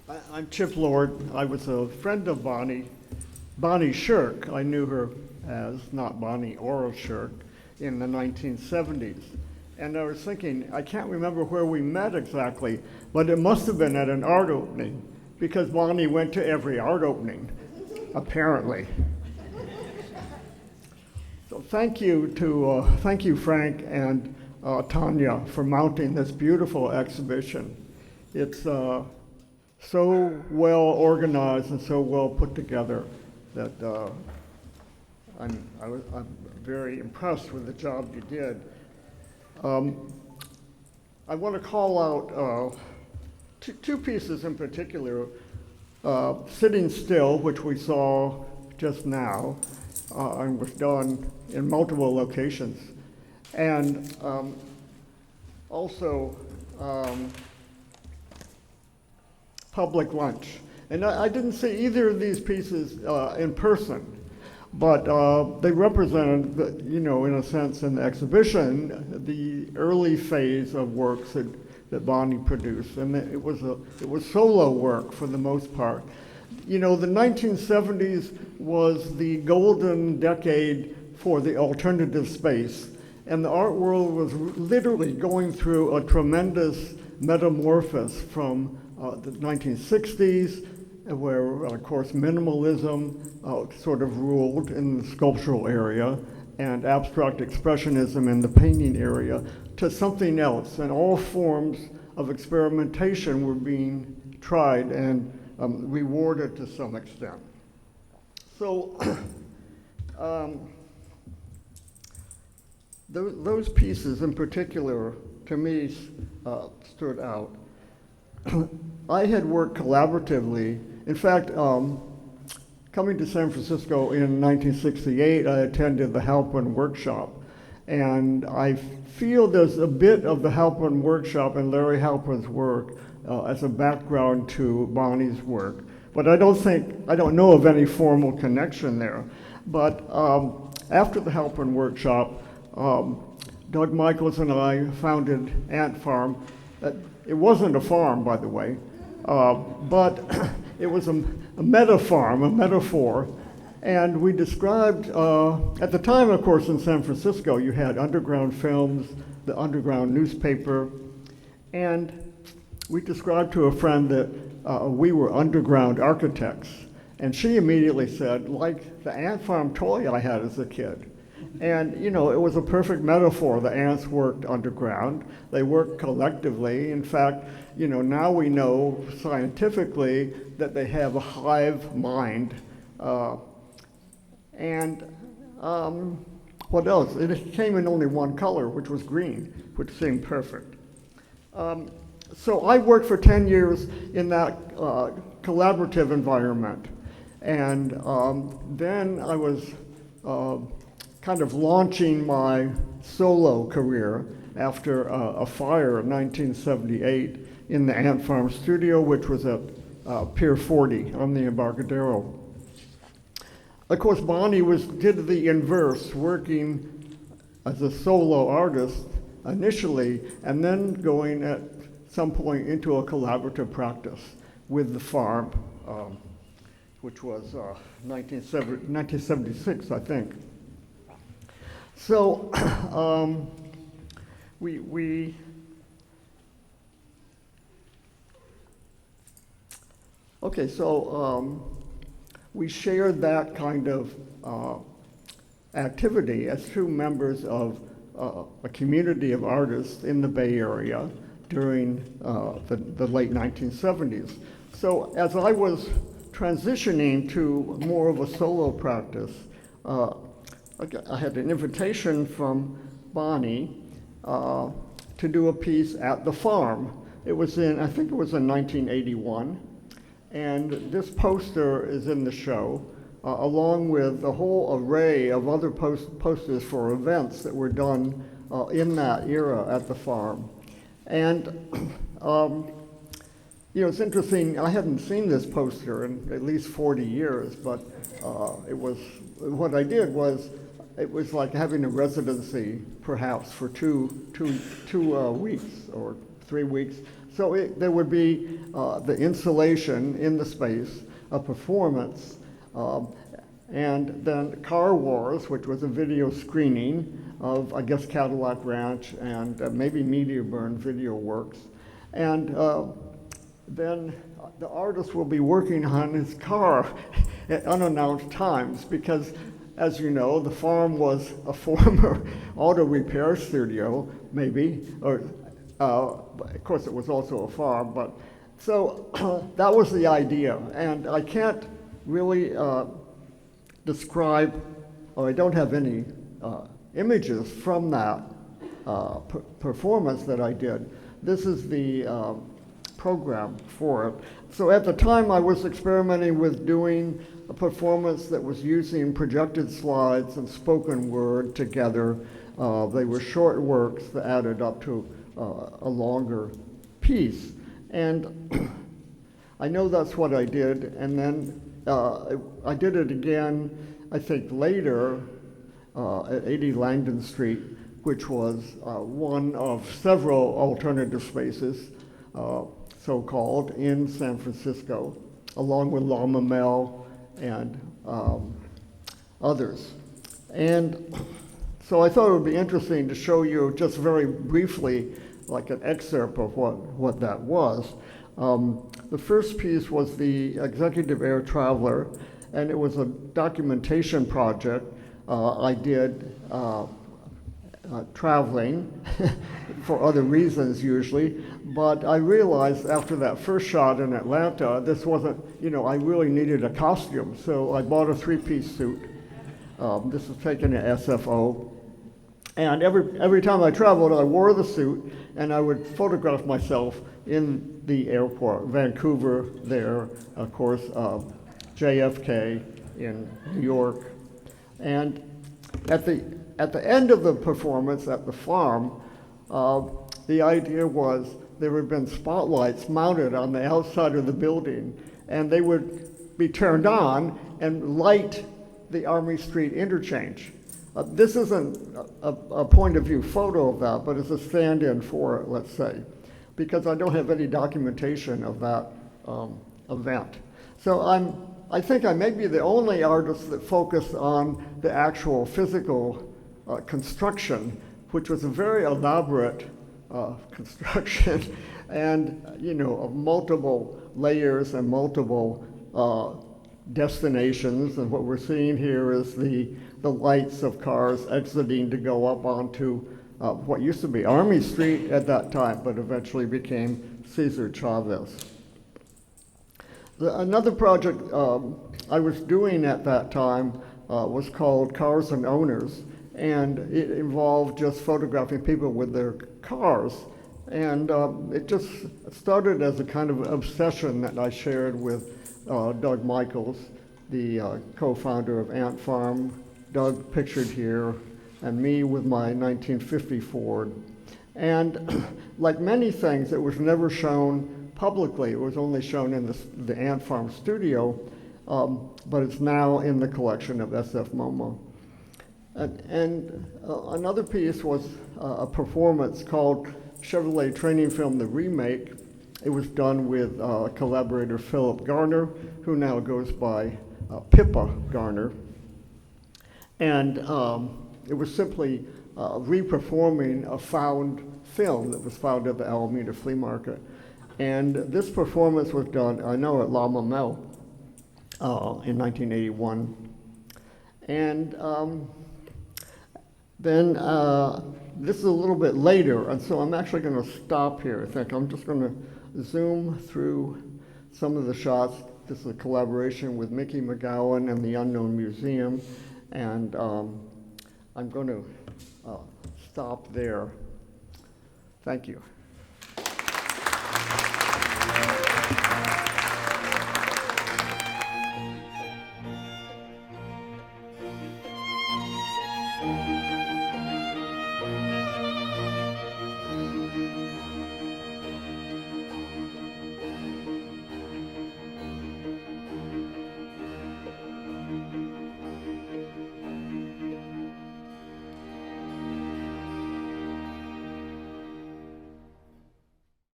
I'm Chip Lord. I was a friend of Bonnie Sherk. I knew her as not Bonnie, Ora Sherk, in the 1970s. And I was thinking, I can't remember where we met exactly, but it must have been at an art opening, because Bonnie went to every art opening, apparently. So thank you, Frank and Tanya, for mounting this beautiful exhibition. It's so well organized and so well put together that I'm very impressed with the job you did. I want to call out two pieces in particular. Sitting Still, which we saw just now, and was done in multiple locations. And also Public Lunch. And I didn't see either of these pieces in person, but they represented, in a sense, in the exhibition, the early phase of works that Bonnie produced. And it was solo work for the most part. The 1970s was the golden decade for the alternative space, and the art world was literally going through a tremendous metamorphosis from the 1960s, where, of course, minimalism sort of ruled in the sculptural area, and abstract expressionism in the painting area, to something else, and all forms of experimentation were being tried and rewarded to some extent. So those pieces in particular, to me, stood out. I had worked collaboratively. In fact, coming to San Francisco in 1968, I attended the Halpin workshop. And I feel there's a bit of the Halpin workshop and Larry Halpin's work as a background to Bonnie's work. But I don't know of any formal connection there. But after the Halpin workshop, Doug Michaels and I founded Ant Farm. It wasn't a farm, by the way, but it was a meta-farm, a metaphor. And we described, at the time, of course, in San Francisco, you had underground films, the underground newspaper, and we described to a friend that we were underground architects. And she immediately said, like the ant farm toy I had as a kid. And, it was a perfect metaphor. The ants worked underground. They worked collectively. In fact, now we know scientifically that they have a hive mind. And what else? It came in only one color, which was green, which seemed perfect. So I worked for 10 years in that collaborative environment. And then I was kind of launching my solo career after a fire in 1978 in the Ant Farm studio, which was at Pier 40 on the Embarcadero. Of course, Bonnie did the inverse, working as a solo artist initially, and then going at some point into a collaborative practice with the farm, which was 1976, I think. So we shared that kind of activity as two members of a community of artists in the Bay Area during the late 1970s. So as I was transitioning to more of a solo practice, I had an invitation from Bonnie to do a piece at the farm. I think it was in 1981. And this poster is in the show, along with a whole array of other posters for events that were done in that era at the farm. And it's interesting, I hadn't seen this poster in at least 40 years, but what I did was, it was like having a residency, perhaps, for two weeks or 3 weeks. So there would be the installation in the space, a performance, and then Car Wars, which was a video screening of, I guess, Cadillac Ranch and maybe Meteor Burn Video Works. And then the artist will be working on his car at unannounced times because, as you know, the farm was a former auto repair studio, maybe, or of course it was also a farm, but so that was the idea. And I can't really describe, or I don't have any images from that performance that I did. This is the program for it. So at the time I was experimenting with doing a performance that was using projected slides and spoken word together. They were short works that added up to a longer piece. And I know that's what I did, and then I did it again, I think later, at 80 Langdon Street, which was one of several alternative spaces, so-called, in San Francisco, along with La Mamelle and others. And so I thought it would be interesting to show you just very briefly, like an excerpt of what that was. The first piece was the Executive Air Traveler, and it was a documentation project I did traveling for other reasons usually, but I realized after that first shot in Atlanta, this wasn't, I really needed a costume, so I bought a 3-piece suit. This was taken at SFO. And every time I traveled, I wore the suit, and I would photograph myself in the airport, Vancouver there, of course, JFK in New York. And at the end of the performance at the farm, the idea was there had been spotlights mounted on the outside of the building, and they would be turned on and light the Army Street interchange. This isn't a point of view photo of that, but it's a stand-in for it, let's say, because I don't have any documentation of that event. So I think I may be the only artist that focused on the actual physical construction, which was a very elaborate construction and, of multiple layers and multiple destinations. And what we're seeing here is the lights of cars exiting to go up onto what used to be Army Street at that time, but eventually became Cesar Chavez. Another project I was doing at that time was called Cars and Owners, and it involved just photographing people with their cars. And it just started as a kind of obsession that I shared with Doug Michaels, the co-founder of Ant Farm. Doug pictured here, and me with my 1950 Ford. And like many things, it was never shown publicly. It was only shown in the Ant Farm studio, but it's now in the collection of SF MoMA. And another piece was a performance called Chevrolet Training Film, the Remake. It was done with collaborator Philip Garner, who now goes by Pippa Garner. And it was simply re-performing a found film that was found at the Alameda Flea Market. And this performance was done, I know, at La Mamelle in 1981. And then this is a little bit later, and so I'm actually going to stop here. I think I'm just going to zoom through some of the shots. This is a collaboration with Mickey McGowan and the Unknown Museum, and I'm going to stop there. Thank you.